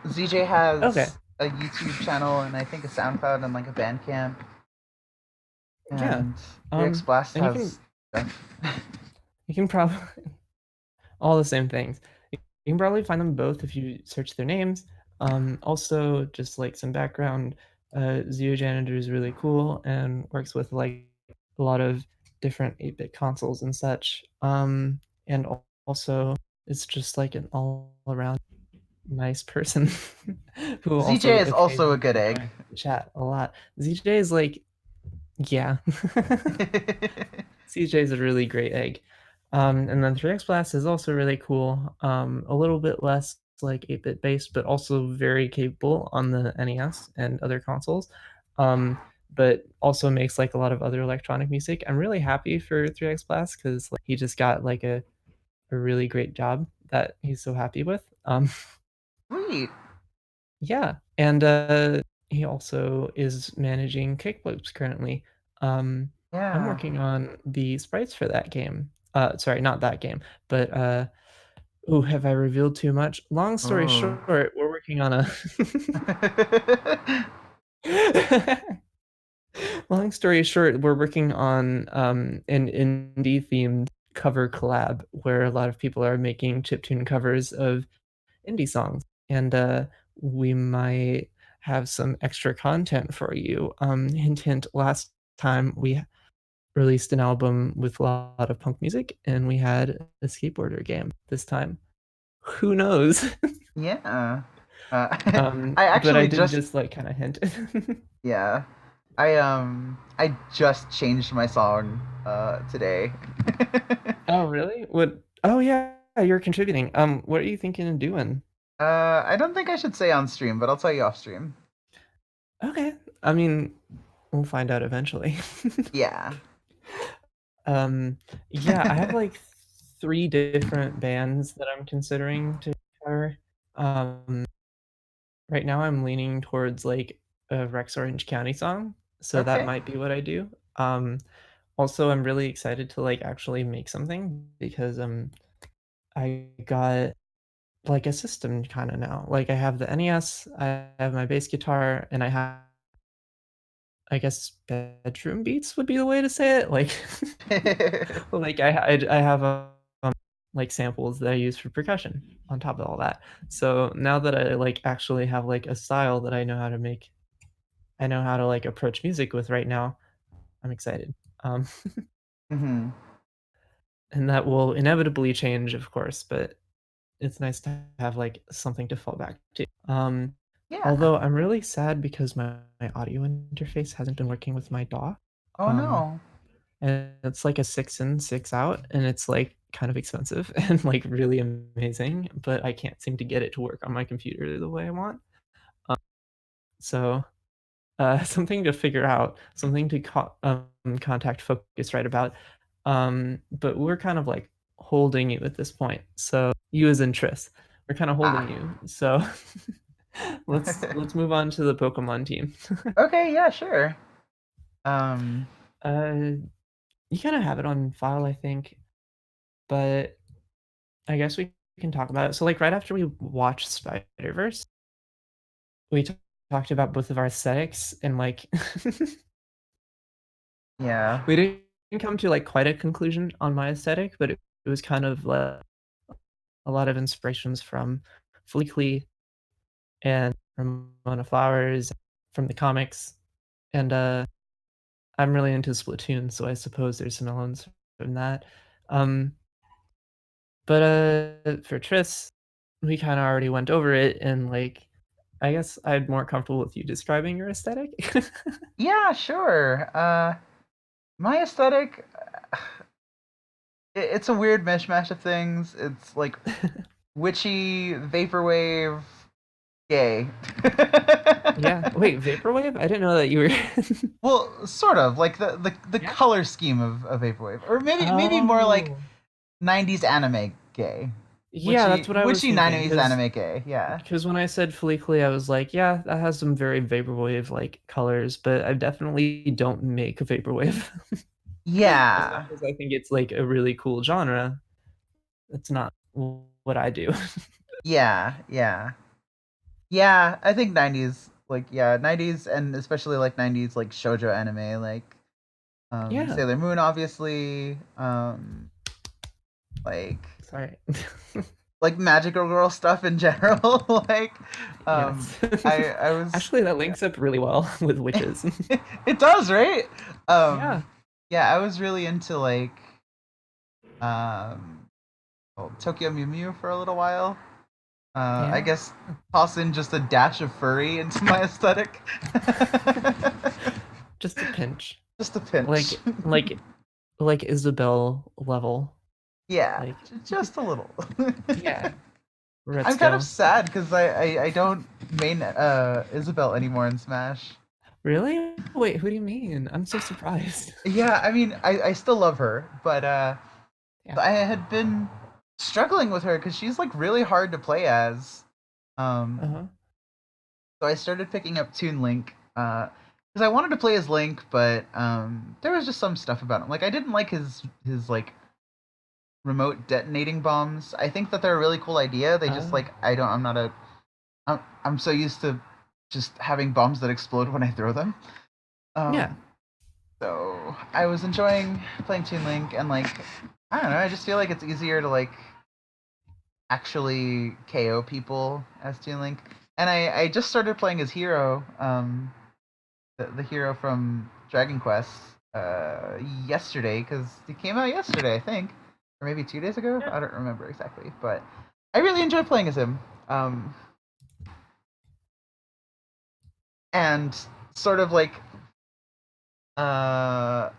ZJ Okay, has a YouTube channel and I think a SoundCloud and like a Bandcamp, yeah. and 3X Um, Blast and has stuff. you can probably all the same things. You can probably find them both if you search their names. Also, just like some background, Zero Janitor is really cool and works with like a lot of different 8-bit consoles and such. And also, it's just like an all around nice person who ZJ also is also a occasionally good egg. joins the chat a lot. ZJ is like, yeah. CJ is a really great egg. And then 3x Blast is also really cool. A little bit less like 8-bit based, but also very capable on the NES and other consoles. But also makes like a lot of other electronic music. I'm really happy for 3x Blast because like, he just got like a really great job that he's so happy with. Sweet. Yeah, and, he also is managing Kickflips currently. Um, I'm Yeah. working on the sprites for that game. Sorry, not that game, but, ooh, have I revealed too much? Long story Oh. short, we're working on a long story short, we're working on, an indie-themed cover collab where a lot of people are making chiptune covers of indie songs, and we might have some extra content for you. Hint, hint. Last time we released an album with a lot of punk music, and we had a skateboarder game. This time, who knows? Yeah. I But I actually did just just like kind of hint. yeah. I just changed my song today. Oh, really? What? Oh, yeah, you're contributing. What are you thinking of doing? I don't think I should say on stream, but I'll tell you off stream. Okay. I mean, we'll find out eventually. Yeah. Um, yeah, I have, like, 3 different bands that I'm considering to cover. Um, right now I'm leaning towards like a Rex Orange County song, so that Okay. might be what I do. Also, I'm really excited to like actually make something because I got like a system kind of now. Like I have the NES, I have my bass guitar, and I have, I guess, bedroom beats would be the way to say it. Like like I have like samples that I use for percussion on top of all that. So now that I like actually have like a style that I know how to make, I know how to like approach music with right now, I'm excited. Um, Hmm. and that will inevitably change, of course, but it's nice to have like something to fall back to. Yeah. Although I'm really sad because my audio interface hasn't been working with my Oh DAW. no. And it's like a 6 in, 6 out, and it's like kind of expensive and like really amazing, but I can't seem to get it to work on my computer the way I want. So something to figure out, something to contact Focusrite about. But we're kind of like holding you at this point. So you as in Triss, we're kind of holding Ah. you. So let's move on to the Pokemon team. Okay, yeah, sure. Um, uh, you kind of have it on file, I think, but I guess we can talk about it. So like right after we watched Spider-Verse, we talked about both of our aesthetics and like yeah. we didn't come to like quite a conclusion on my aesthetic, but it was kind of like a lot of inspirations from Fleekley and Ramona Flowers from the comics. And I'm really into Splatoon, so I suppose there's some elements from that. Um, but for Triss, we kind of already went over it, and like I guess I'm more comfortable with you describing your aesthetic. Yeah, sure. My aesthetic, it's a weird mishmash of things. It's like witchy, vaporwave, gay. Yeah. Wait, vaporwave? I didn't know that you were. Well, sort of like the Yeah. color scheme of vaporwave, or maybe more like Oh. '90s anime gay, Yeah, that's what I was witchy thinking. '90s Because anime gay. Yeah, because when I said Fleekley, I was like, yeah, that has some very vaporwave like colors, but I definitely don't make vaporwave. As much yeah, as I think it's like a really cool genre, it's not what I do. yeah. Yeah, I think '90s, like yeah, '90s and especially like '90s like shoujo anime, like Yeah. Sailor Moon, obviously, like Sorry. magical girl stuff in general. Like, um, Yes. I was Actually, that yeah, links up really well with witches. it does, right? Yeah. Yeah, I was really into like um, Tokyo Mew Mew for a little while. I Yeah. guess toss in just a dash of furry into my aesthetic. Just a pinch. Just a pinch. Like like Isabel level. Yeah, Like just a little. yeah. I'm kind of Retsuko. sad because I don't main Isabel anymore in Smash. Really? Wait, who do you mean? I'm so surprised. Yeah, I mean I still love her, but Yeah. I had been struggling with her because she's like really hard to play as. Um, Uh-huh. so I started picking up Toon Link because I wanted to play as Link, but there was just some stuff about him. Like I didn't like his like remote detonating bombs. I think that they're a really cool idea. They just Oh. like I'm not a I'm so used to just having bombs that explode when I throw them. Yeah. Um, so I was enjoying playing Toon Link, and like I don't know, I just feel like it's easier to like actually KO people as Toon Link. And I just started playing as Hero, the hero from Dragon Quest, yesterday because it came out yesterday, I think, or maybe 2 days ago. Yeah. I don't remember exactly, but I really enjoy playing as him. And sort of like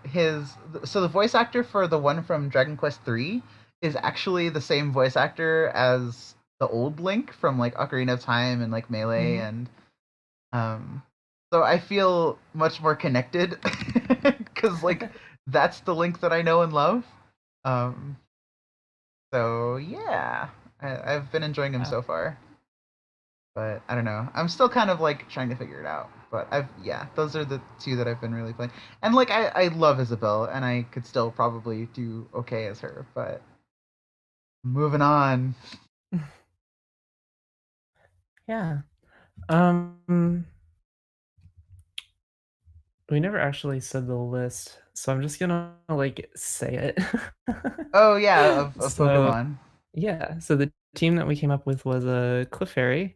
his so the voice actor for the one from Dragon Quest 3 is actually the same voice actor as the old Link from like Ocarina of Time and like Melee, Mhm. and um so I feel much more connected cuz like that's the Link that I know and love. Um so yeah, I've been enjoying him Wow. so far. But I don't know. I'm still kind of like trying to figure it out. But yeah, those are the two that I've been really playing. And like I love Isabel, and I could still probably do okay as her. But moving on. Yeah. Um, we never actually said the list, so I'm just gonna like say it. Oh yeah, of So Pokemon. yeah, so the team that we came up with was a Clefairy,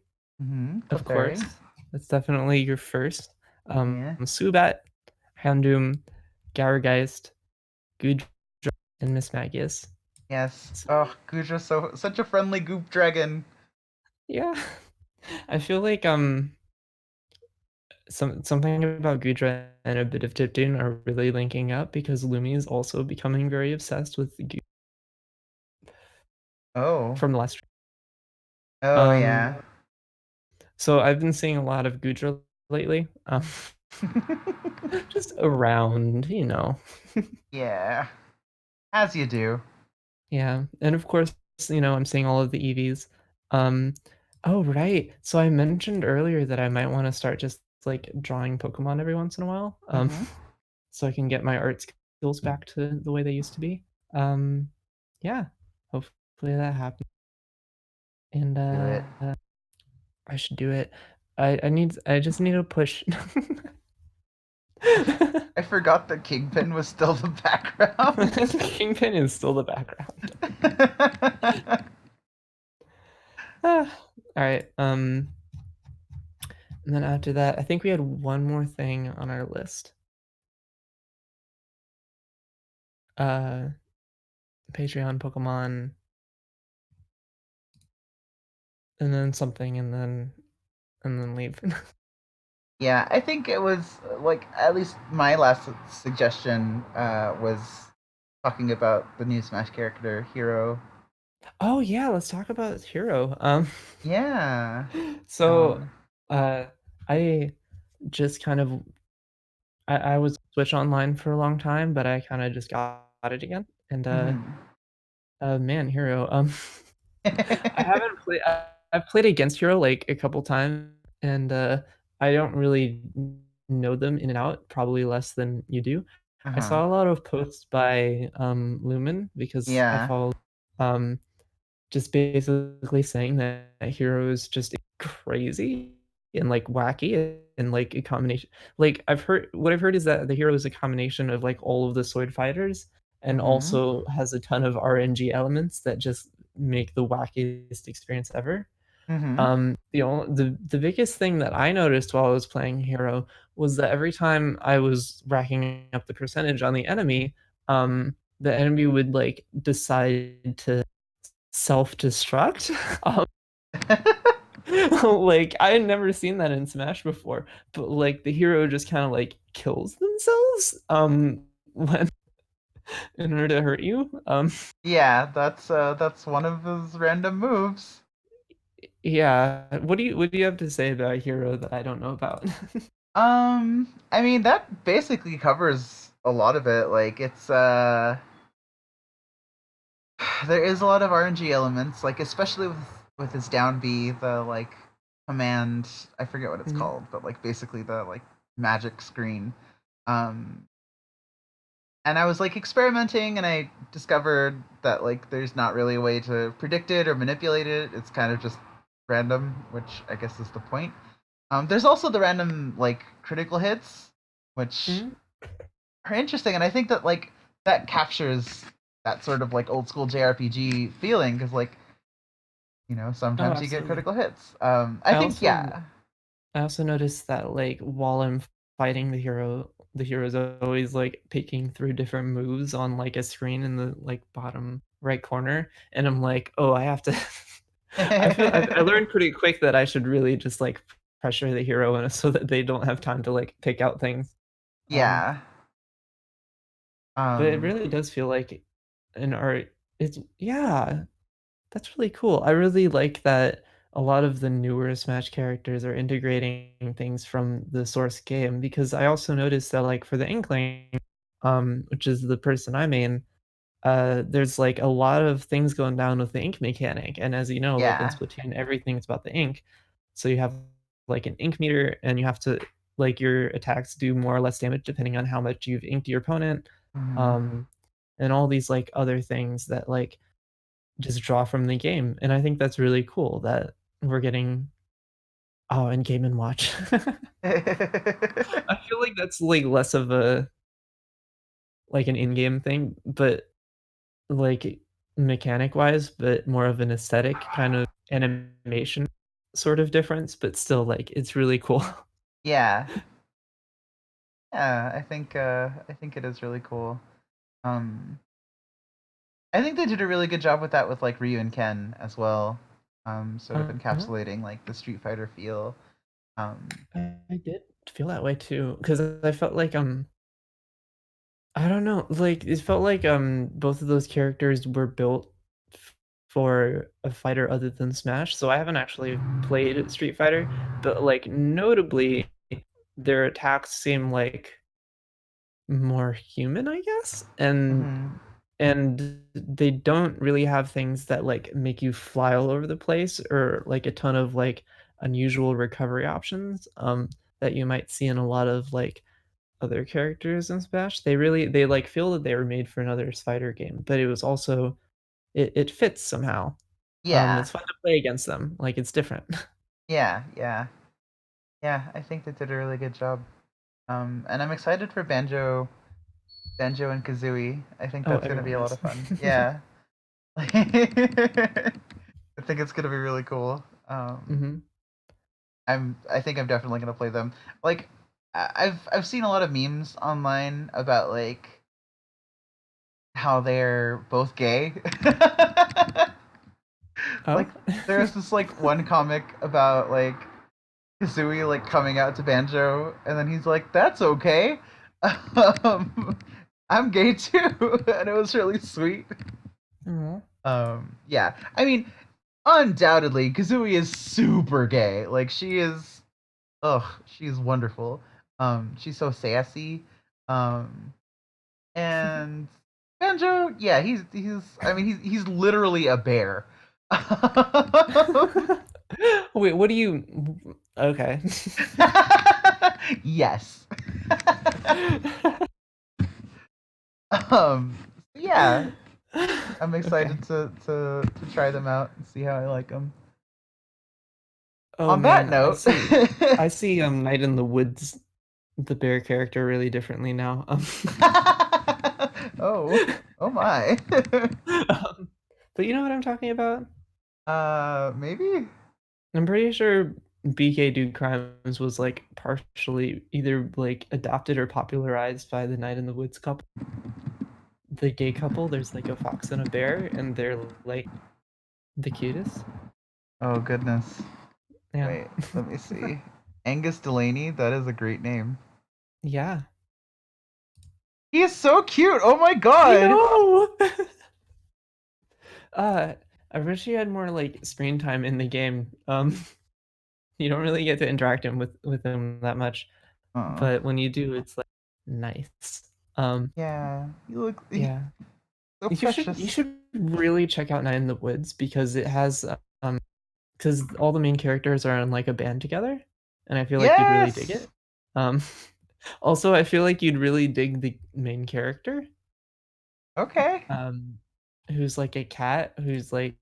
of Clefairy. course. That's definitely your first. Yeah. Subat, Houndoom, Gyarageist, Goodra, and Mismagius. Yes. So, Oh, Guja's such a friendly goop dragon. yeah, I feel like something about Goodra and a bit of Chiptune are really linking up because Lumi is also becoming very obsessed with Oh. from the last. Oh yeah. Um, so I've been seeing a lot of Goodra lately. Just around, you know. Yeah. As you do. Yeah, and of course, I'm seeing all of the EVs. Um, oh right. So I mentioned earlier that I might want to start just like drawing Pokemon every once in a while. Mm-hmm. So I can get my art skills back to the way they used to be. Um, yeah, hopefully that happens. And Do it. I should do it. I just need to push. I forgot that Kingpin was still the background. Kingpin is still the background. Ah, all right. And then after that, I think we had one more thing on our list. Uh, Patreon, Pokemon, and then something, and then leave. Yeah, I think it was like at least my last suggestion was talking about the new Smash character Hero. Oh yeah, let's talk about Hero. Yeah. So Um. uh, I just kind of I was Switch Online for a long time, but I kind of just got it again, and Mhm. man, Hero. I haven't played. I've played against Hero like a couple times, and I don't really know them in and out. Probably less than you do. I Uh-huh. saw a lot of posts by Lumen because I Yeah. follow um, just basically saying that Hero is just crazy and like wacky and like a combination. Like I've heard is that the Hero is a combination of like all of the Sword fighters and Mhm. also has a ton of RNG elements that just make the wackiest experience ever. Mhm. The biggest thing that I noticed while I was playing Hero was that every time I was racking up the percentage on the enemy would like decide to self-destruct. Like I had never seen that in Smash before, but like the hero just kind of like kills themselves when in order to hurt you. Yeah, that's one of his random moves. Yeah. What do you have to say about a hero that I don't know about? I mean that basically covers a lot of it. Like it's there is a lot of RNG elements, like especially with his down B, the like command, I forget what it's Mhm. called, but like basically the like magic screen. Um and I was like experimenting and I discovered that like there's not really a way to predict it or manipulate it. It's kind of just random, which I guess is the point. There's also the random like critical hits, which Mhm. are interesting, and I think that like that captures that sort of like old school JRPG feeling because like Oh, sometimes you get absolutely. critical hits. I I think also yeah, I also noticed that like while I'm fighting the hero's always like peeking through different moves on like a screen in the like bottom right corner, and I'm like, oh, I have to. I learned pretty quick that I should really just like pressure the hero and so that they don't have time to like pick out things. Um, yeah. but it Um, really does feel like an art. It's yeah, that's really cool. I really like that a lot of the newer Smash characters are integrating things from the source game because I also noticed that like for the Inkling, which is the person I main, there's like a lot of things going down with the ink mechanic. And as you know, like in yeah. Splatoon, everything's about the ink. So you have like an ink meter, and you have to like your attacks do more or less damage depending on how much you've inked your opponent, Mhm. um, and all these like other things that like just draw from the game. And I think that's really cool that we're getting. Oh, and Game and Watch. I feel like that's like less of a like an in-game thing, but like mechanic wise, but more of an aesthetic kind of animation sort of difference, but still like it's really cool. Yeah. Yeah, I think it is really cool. Um I think they did a really good job with that with like Ryu and Ken as well. Sort of Uh-huh. encapsulating like the Street Fighter feel. Um I did feel that way too, because I felt like I don't know, like it felt like both of those characters were built for a fighter other than Smash. So I haven't actually played Street Fighter, but like notably their attacks seem like more human, I guess. mhm. And they don't really have things that like make you fly all over the place or like a ton of like unusual recovery options that you might see in a lot of like other characters in Smash. They like feel that they were made for another fighter game, but it was also it fits somehow. Yeah. It's fun to play against them. Like it's different. Yeah, yeah. Yeah, I think they did a really good job. And I'm excited for Banjo and Kazooie. I think Oh, that's gonna be everyone a lot is. of fun. Yeah. I think it's gonna be really cool. Hmm. I think I'm definitely gonna play them. Like I've seen a lot of memes online about like how they're both gay. Oh. Like there's this like one comic about like Kazooie like coming out to Banjo, and then he's like, "That's okay. Um, I'm gay too," and it was really sweet. Aw. Yeah, I mean, undoubtedly, Kazooie is super gay. Like she is, ugh, she's wonderful. She's so sassy. Um, and Banjo, yeah, I mean, he's literally a bear. Wait, what do you okay. Yes. Um, yeah, I'm Okay. excited to try them out and see how I like them. Oh On that man, note, I see Night in the Woods, the bear character really differently now. oh, oh my. Um, but you know what I'm talking about? Maybe. I'm pretty sure BK Do Crimes was like partially either like adopted or popularized by the Night in the Woods couple. The gay couple, there's like a fox and a bear, and they're like the cutest. Oh goodness. Yeah. Wait, let me see. Angus Delaney. That is a great name. Yeah. He is so cute. Oh my I god. know. uh, I wish he had more like screen time in the game. You don't really get to interact with him that much, Oh. but when you do, it's like nice. Yeah. Yeah. So You precious. should really check out Night in the Woods because it has because all the main characters are in like a band together, and I feel like you'd really dig Yes. it. Um, also, I feel like you'd really dig the main character, Okay. um, who's like a cat who's like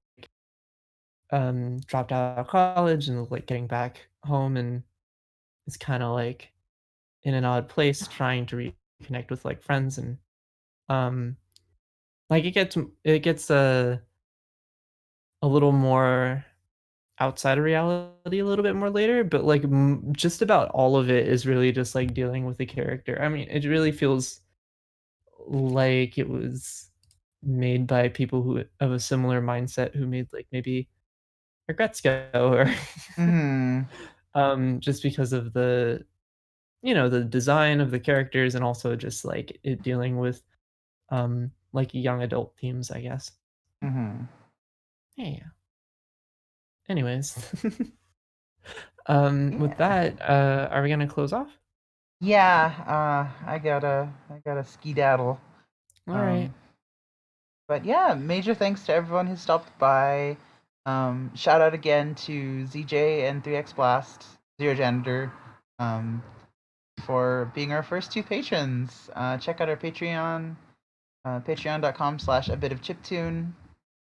dropped out of college and like getting back home and is kind of like in an odd place trying to reconnect with like friends and um like it gets a little more outside of reality a little bit more later, but like just about all of it is really just like dealing with the character. I mean, it really feels like it was made by people who of a similar mindset who made like maybe Regretsko or Hmm. just because of the the design of the characters and also just like it dealing with like young adult themes, I guess. Hmm. Yeah. Anyways, with Yeah. that, are we gonna close off? Yeah. I gotta skedaddle. All right. Um. But yeah, major thanks to everyone who stopped by. Shout out again to ZJ and 3X Blast, Zero Janitor, um, for being our first two patrons. Check out our Patreon, patreon.com/a bit of chiptune,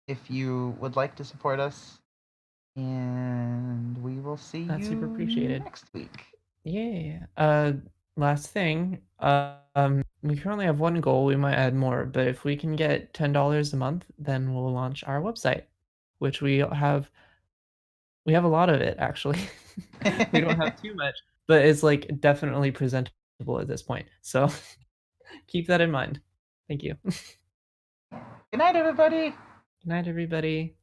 if you would like to support us. And we will see That's super you appreciated. next week. Yeah. Last thing. We currently have one goal. We might add more, but if we can get $10 a month, then we'll launch our website, which we have a lot of it actually. We don't have too much, but it's like definitely presentable at this point. So keep that in mind. Thank you. Good night, everybody. Good night, everybody.